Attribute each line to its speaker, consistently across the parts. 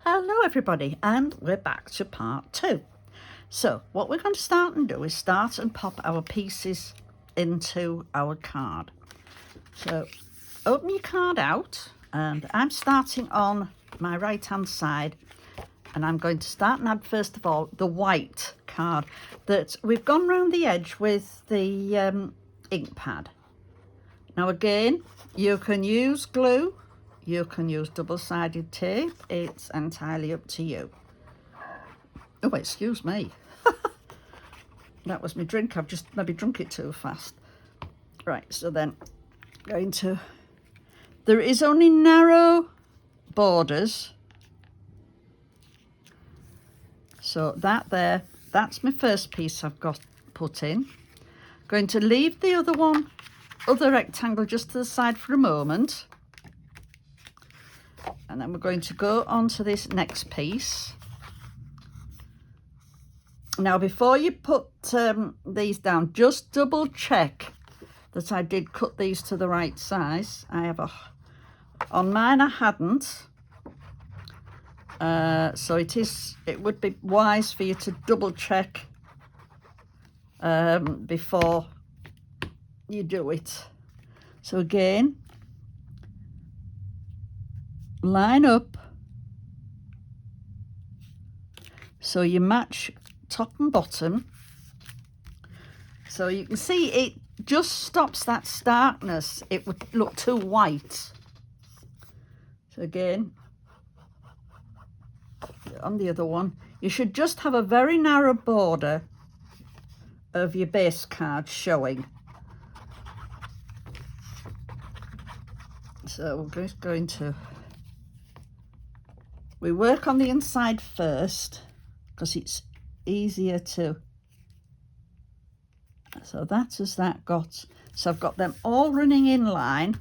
Speaker 1: Hello everybody, and we're back to part 2. So what we're going to start and do is start and pop our pieces into our card. So open your card out, and I'm starting on my right hand side, and I'm going to start and add first of all the white card that we've gone round the edge with the ink pad. Now again, you can use glue, you can use double-sided tape, it's entirely up to you. Oh, excuse me. That was my drink. I've just maybe drunk it too fast. Right, so then there is only narrow borders. So that's my first piece I've got put in. Going to leave the other rectangle just to the side for a moment. And then we're going to go on to this next piece. Now, before you put these down, just double check that I did cut these to the right size. On mine I hadn't. So it would be wise for you to double check before you do it. So again, line up so you match top and bottom. So you can see it just stops that starkness. It would look too white. So again, on the other one, you should just have a very narrow border of your base card showing. So we're just going to, we work on the inside first because it's easier to, so that has that got, so I've got them all running in line.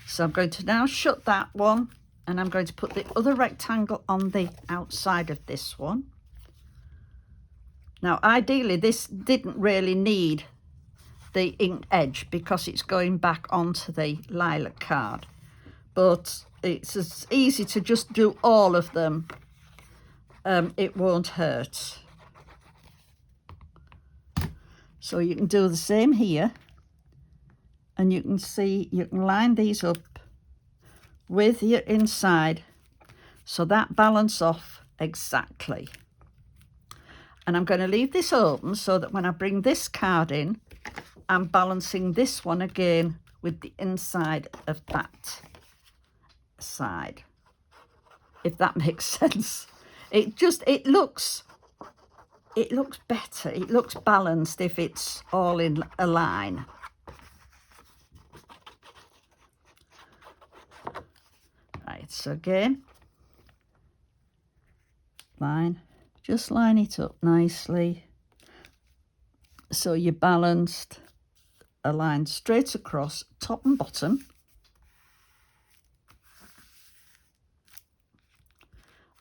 Speaker 1: So I'm going to now shut that one, and I'm going to put the other rectangle on the outside of this one. Now ideally this didn't really need the inked edge because it's going back onto the lilac card, but it's as easy to just do all of them. It won't hurt. So you can do the same here, and you can see you can line these up with your inside so that balance off exactly. And I'm going to leave this open so that when I bring this card in, I'm balancing this one again with the inside of that side, if that makes sense. It looks better, it looks balanced if it's all in a line. Right, so again, just line it up nicely so you're balanced, a line straight across top and bottom.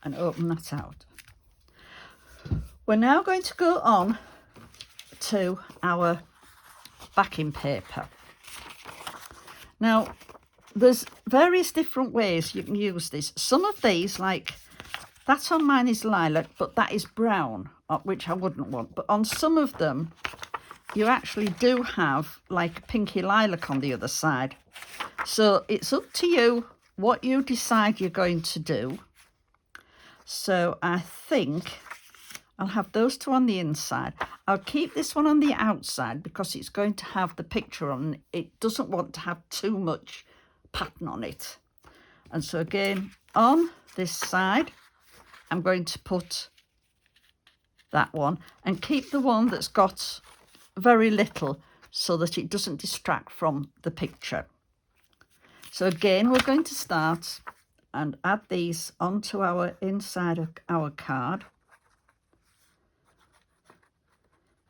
Speaker 1: And open that out. We're now going to go on to our backing paper. Now, there's various different ways you can use this. Some of these, like that on mine is lilac, but that is brown, which I wouldn't want. But on some of them, you actually do have like pinky lilac on the other side. So it's up to you what you decide you're going to do. So I think I'll have those two on the inside. I'll keep this one on the outside because it's going to have the picture on. It doesn't want to have too much pattern on it. And so again, on this side, I'm going to put that one and keep the one that's got very little so that it doesn't distract from the picture. So again, we're going to start and add these onto our inside of our card.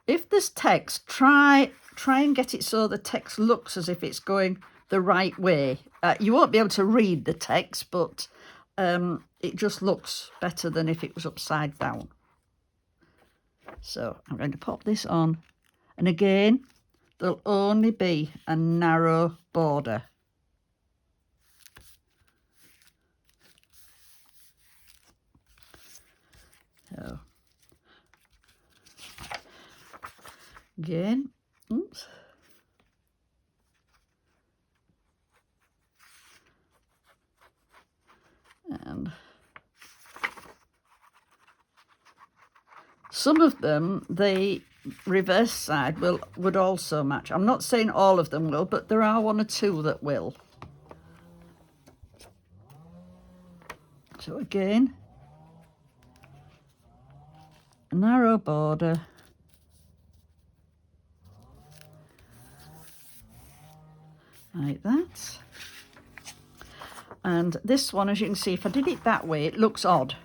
Speaker 1: If there's text, try and get it so the text looks as if it's going the right way. You won't be able to read the text, but it just looks better than if it was upside down. So I'm going to pop this on, and again, there'll only be a narrow border. Again, oops. And some of them, the reverse side would also match. I'm not saying all of them will, but there are one or two that will. So again, a narrow border. Like that. And this one, as you can see, if I did it that way, it looks odd.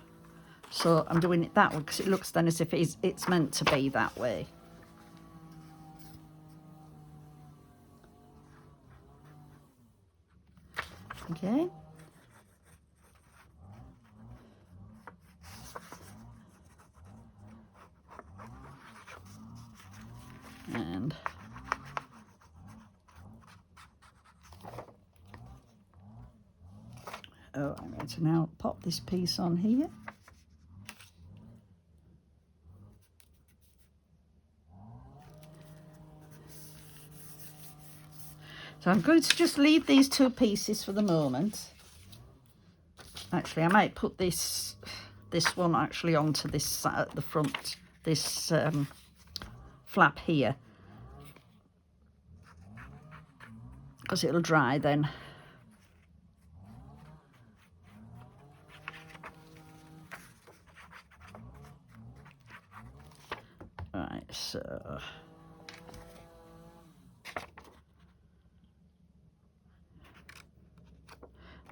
Speaker 1: So I'm doing it that way because it looks then as if it's meant to be that way. Okay. And I'm going to now pop this piece on here. So I'm going to just leave these two pieces for the moment. Actually, I might put this one actually onto this side at the front, this flap here, because it'll dry then. Right, so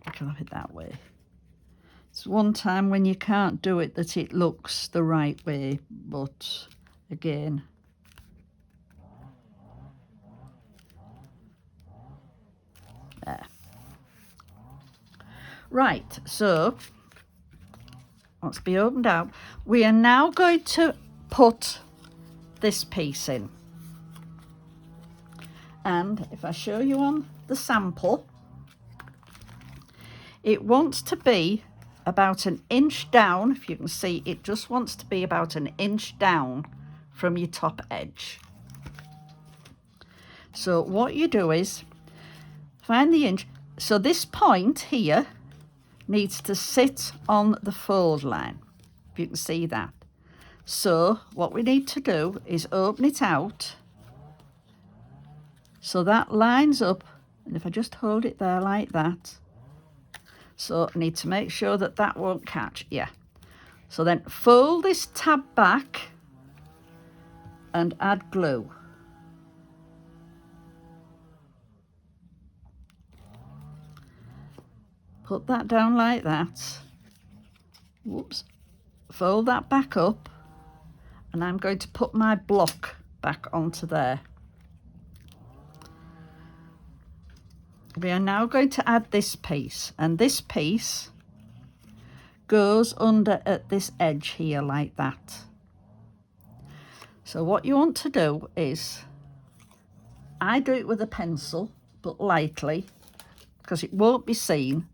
Speaker 1: I can have it that way. It's one time when you can't do it that it looks the right way, but again, there. Right, so let's be opened out. We are now going to put this piece in. And if I show you on the sample, it wants to be about an inch down. If you can see, it just wants to be about an inch down from your top edge. So what you do is find the inch. So this point here needs to sit on the fold line, if you can see that. So what we need to do is open it out so that lines up, and if I just hold it there like that, so I need to make sure that that won't catch. Yeah. So then fold this tab back and add glue. Put that down like that. Whoops. Fold that back up, and I'm going to put my block back onto there. We are now going to add this piece, and this piece goes under at this edge here like that. So what you want to do is, I do it with a pencil, but lightly, because it won't be seen.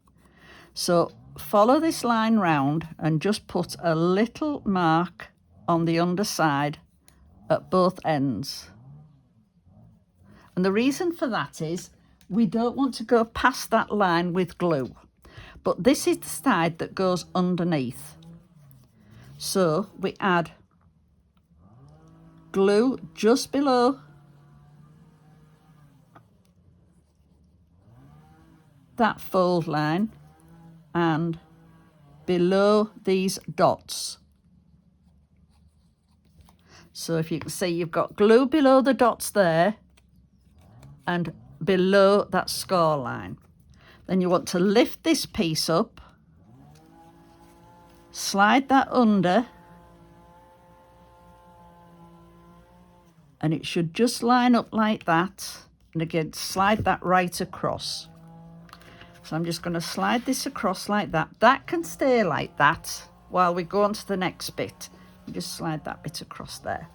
Speaker 1: So follow this line round and just put a little mark on the underside at both ends. And the reason for that is we don't want to go past that line with glue, but this is the side that goes underneath. So we add glue just below that fold line and below these dots. So if you can see, you've got glue below the dots there and below that score line. Then you want to lift this piece up, slide that under, and it should just line up like that. And again, slide that right across. So I'm just going to slide this across like that. That can stay like that while we go on to the next bit. You just slide that bit across there.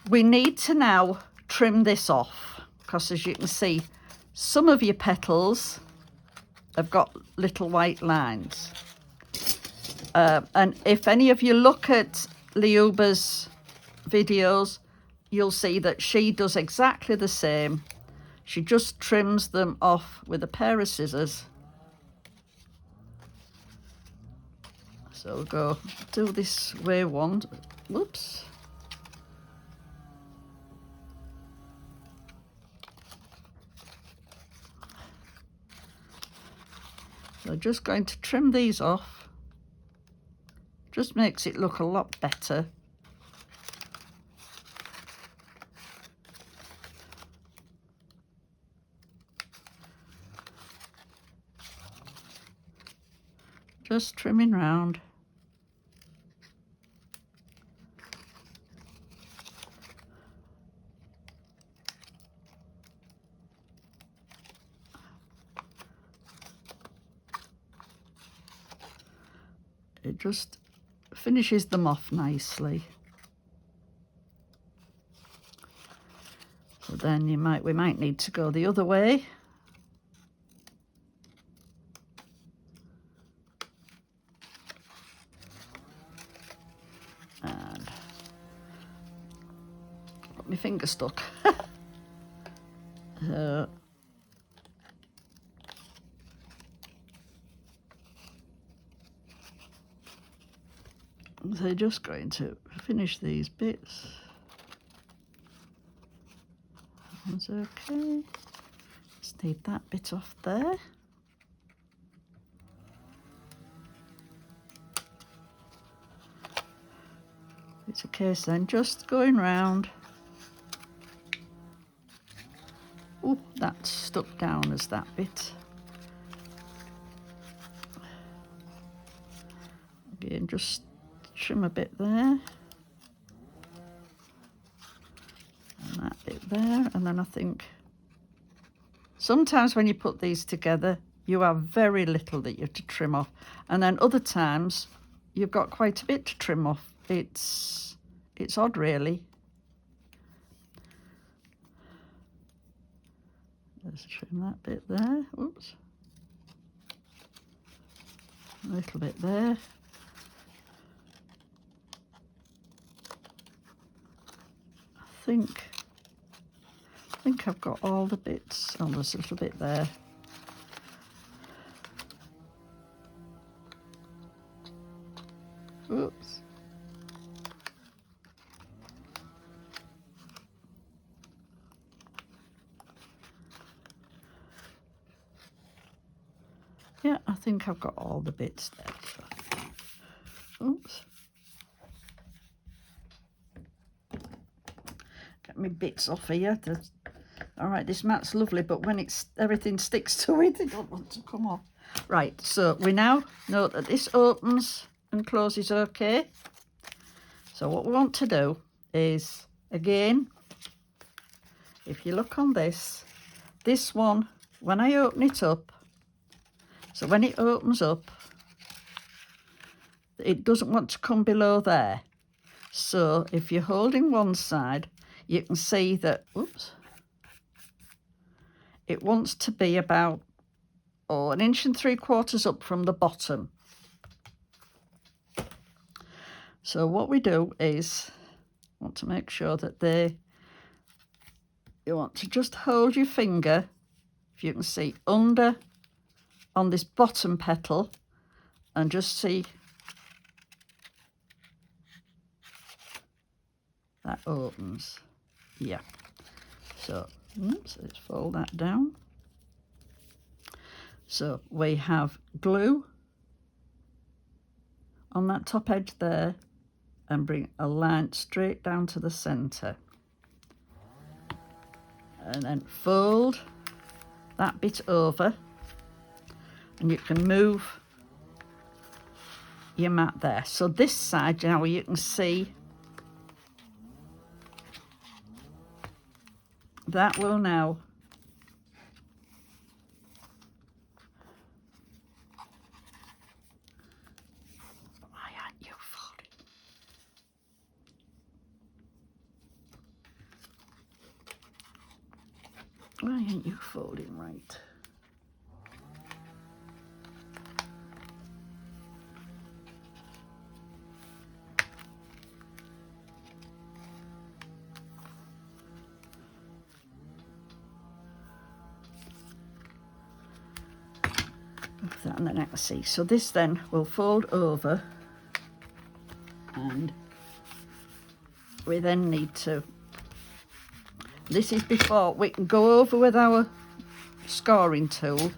Speaker 1: We need to now trim this off, because as you can see, some of your petals have got little white lines. And if any of you look at Liuba's videos, you'll see that she does exactly the same. She just trims them off with a pair of scissors. So we'll go do this way one. Whoops. So just going to trim these off. Just makes it look a lot better. Just trimming round. It just finishes them off nicely. So then we might need to go the other way. And got my finger stuck. So just going to finish these bits. That's okay. Just need that bit off there. It's a case then just going round. Oh, that's stuck down as that bit. Again, just trim a bit there. And that bit there. And then I think sometimes when you put these together, you have very little that you have to trim off. And then other times, you've got quite a bit to trim off. It's odd, really. Just trim that bit there. Oops. A little bit there. I think I've got all the bits. Oh, there's a little bit there. Oops. Yeah, I think I've got all the bits there. So. Oops. Get my bits off here. All right, this mat's lovely, but when everything sticks to it, it don't want to come off. Right, so we now know that this opens and closes okay. So what we want to do is, again, if you look on this one, when I open it up, so when it opens up, it doesn't want to come below there. So if you're holding one side, you can see that, oops, it wants to be about 1 3/4 inches up from the bottom. So what we do is want to make sure that you want to just hold your finger, if you can see, under on this bottom petal, and just see that opens. Yeah. So oops, let's fold that down. So we have glue on that top edge there, and bring a line straight down to the centre. And then fold that bit over, and you can move your mat there. So this side now you can see that will now why aren't you folding right? that, and then I can see. So this then will fold over, and we then need to, this is before we can go over with our scoring tool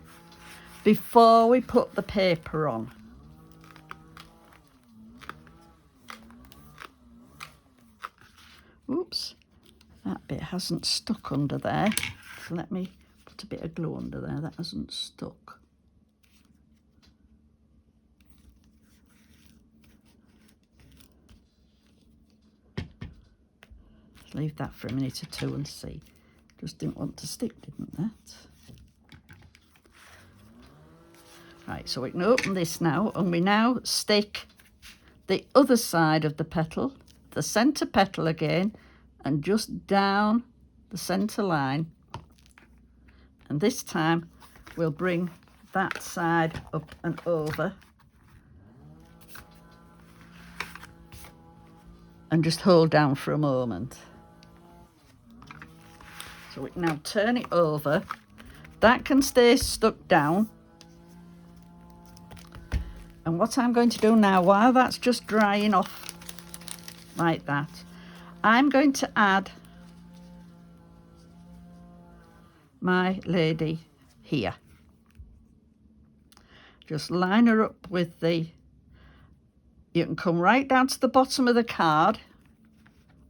Speaker 1: before we put the paper on. Oops, that bit hasn't stuck under there, so let me put a bit of glue under there. That hasn't stuck. Leave that for a minute or two and see. Just didn't want to stick, didn't that? Right, so we can open this now, and we now stick the other side of the petal, the centre petal again, and just down the centre line. And this time we'll bring that side up and over, and just hold down for a moment. So we can now turn it over. That can stay stuck down. And what I'm going to do now, while that's just drying off like that, I'm going to add my lady here. Just line her up with the, you can come right down to the bottom of the card,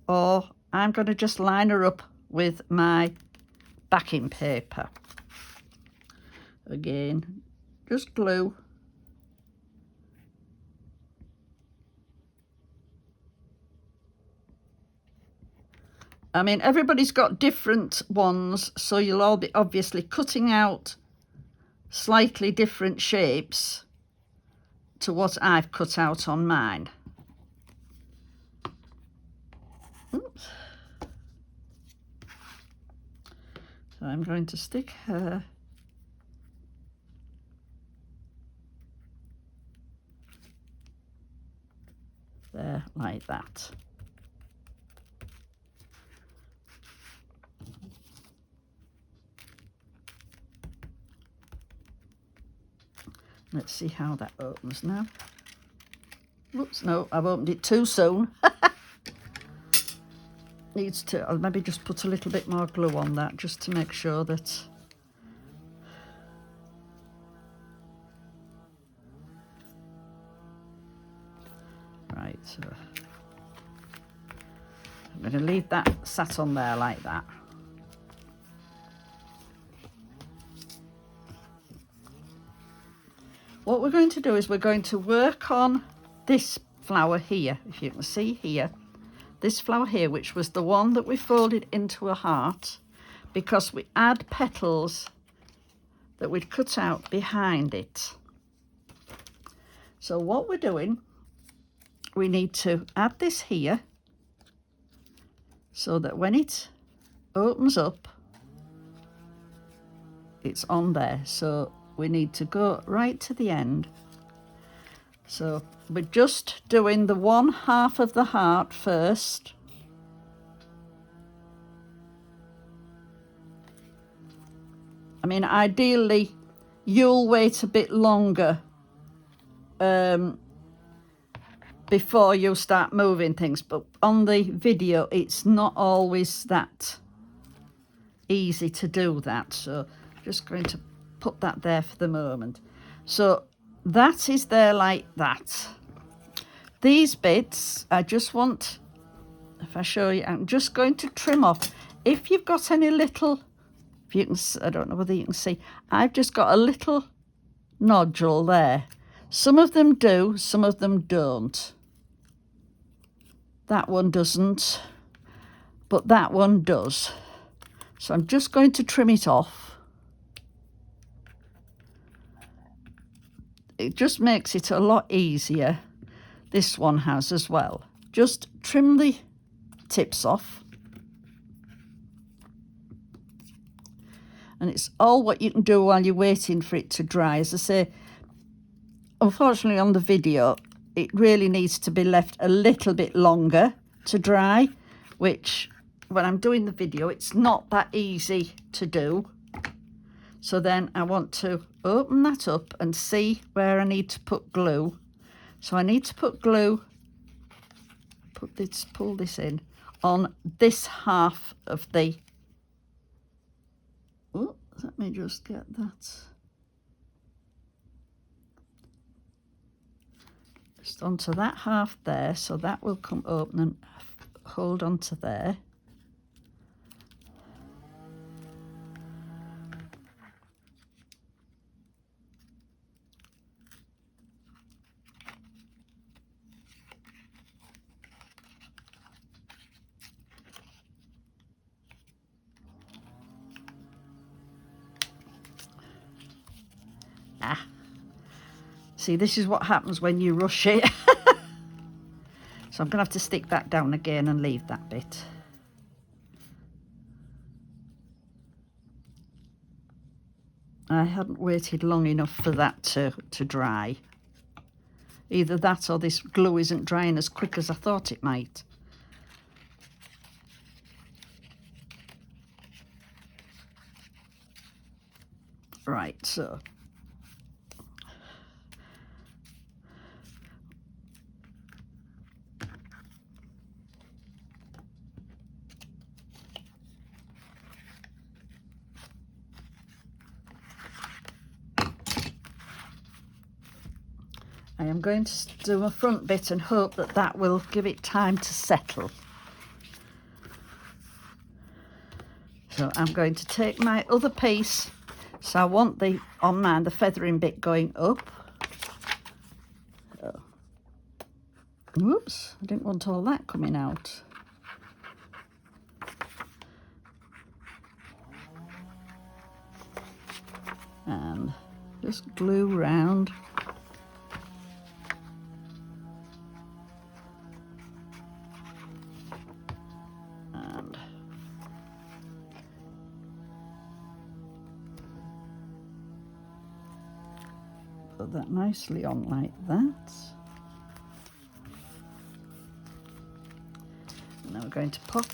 Speaker 1: or I'm going to just line her up with my backing paper. Again, just glue. I mean, everybody's got different ones, so you'll all be obviously cutting out slightly different shapes to what I've cut out on mine. Oops. So I'm going to stick her there like that. Let's see how that opens now. Oops, no, I've opened it too soon. Needs to, I'll maybe just put a little bit more glue on that just to make sure that right, so I'm going to leave that sat on there like that. What we're going to do is we're going to work on this flower here. If you can see here, this flower here, which was the one that we folded into a heart, because we add petals that we'd cut out behind it. So what we're doing, we need to add this here so that when it opens up, it's on there. So we need to go right to the end. So we're just doing the one half of the heart first. I mean, ideally, you'll wait a bit longer before you start moving things, but on the video, it's not always that easy to do that. So I'm just going to put that there for the moment. So that is there like that. These bits, I just want, if I show you, I'm just going to trim off. If you've got any little, if you can, I don't know whether you can see, I've just got a little nodule there. Some of them do, some of them don't. That one doesn't, but that one does. So I'm just going to trim it off. It just makes it a lot easier. This one has as well. Just trim the tips off. And it's all what you can do while you're waiting for it to dry. As I say, unfortunately on the video, it really needs to be left a little bit longer to dry, which when I'm doing the video, it's not that easy to do. So then I want to open that up and see where I need to put glue. So I need to put glue, pull this in on this half of the, oh, let me just get that. Just onto that half there, so that will come open and hold onto there. See, this is what happens when you rush it. So I'm going to have to stick that down again and leave that bit. I hadn't waited long enough for that to dry. Either that or this glue isn't drying as quick as I thought it might. Right, so I am going to do a front bit and hope that that will give it time to settle. So I'm going to take my other piece. So I want the, on mine, the feathering bit going up. Oh. Whoops, I didn't want all that coming out. And just glue round. And put that nicely on like that. And now we're going to pop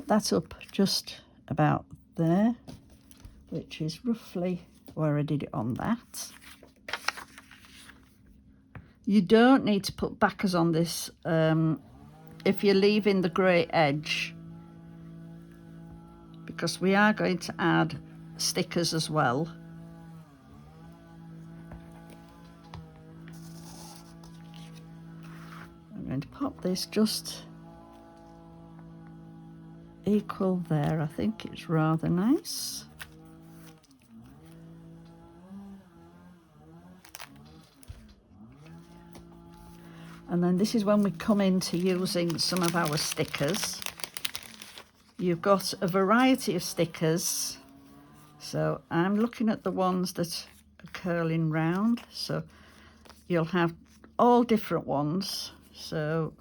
Speaker 1: that up just about there, which is roughly where I did it on that. You don't need to put backers on this if you're leaving the grey edge, because we are going to add stickers as well. I'm going to pop this just equal there. I think it's rather nice. And then this is when we come into using some of our stickers. You've got a variety of stickers. So I'm looking at the ones that are curling round. So you'll have all different ones. So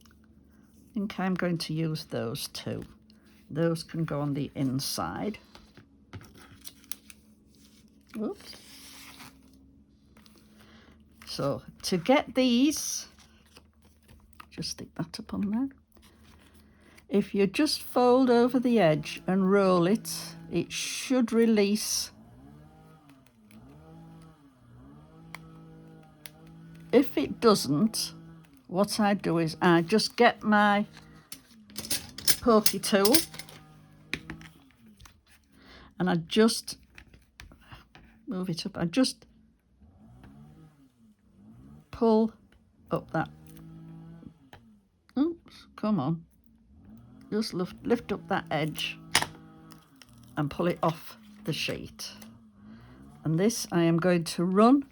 Speaker 1: I think I'm going to use those two. Those can go on the inside. Oops. So to get these, just stick that up on there. If you just fold over the edge and roll it, it should release. If it doesn't, what I do is I just get my pokey tool and I just move it up. I just pull up that, oops, come on, just lift up that edge and pull it off the sheet. And this I am going to run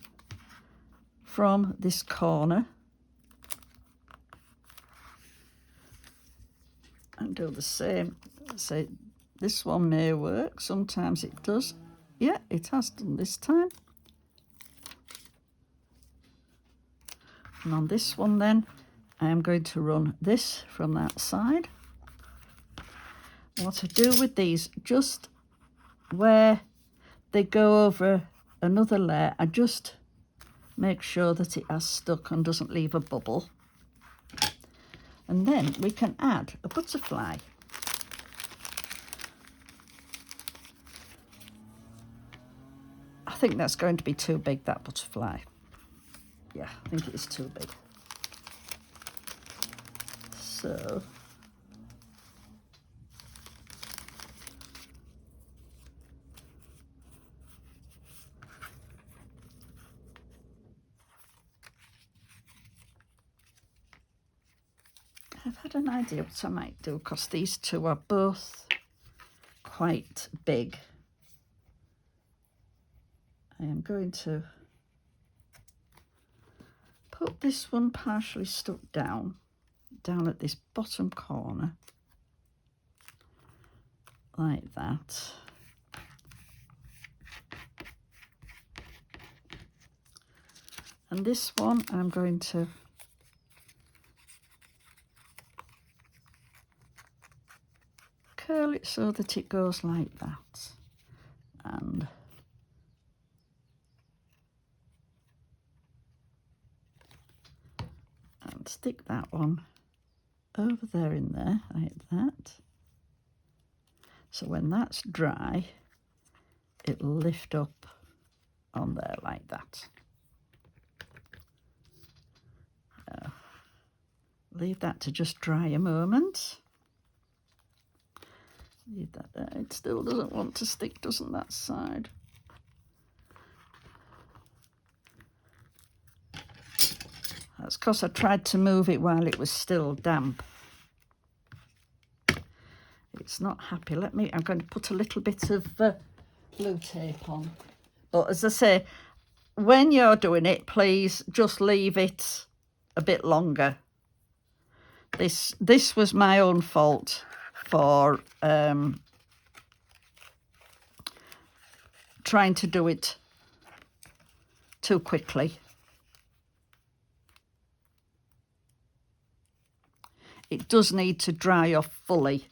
Speaker 1: from this corner and do the same. Say this one may work, sometimes it does. Yeah, it has done this time. And on this one then, I am going to run this from that side. What I do with these, just where they go over another layer, I just make sure that it has stuck and doesn't leave a bubble. And then we can add a butterfly. think that's going to be too big, that butterfly. Yeah, I think it is too big. So I've had an idea what I might do, because these two are both quite big. I am going to put this one partially stuck down at this bottom corner, like that. And this one I'm going to curl it so that it goes like that, and stick that one over there in there like that. So when that's dry, it'll lift up on there like that. Leave that to just dry a moment. Leave that there. It still doesn't want to stick, doesn't that side? That's because I tried to move it while it was still damp. It's not happy. I'm going to put a little bit of glue tape on. But as I say, when you're doing it, please just leave it a bit longer. This was my own fault for trying to do it too quickly. It does need to dry off fully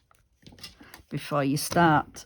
Speaker 1: before you start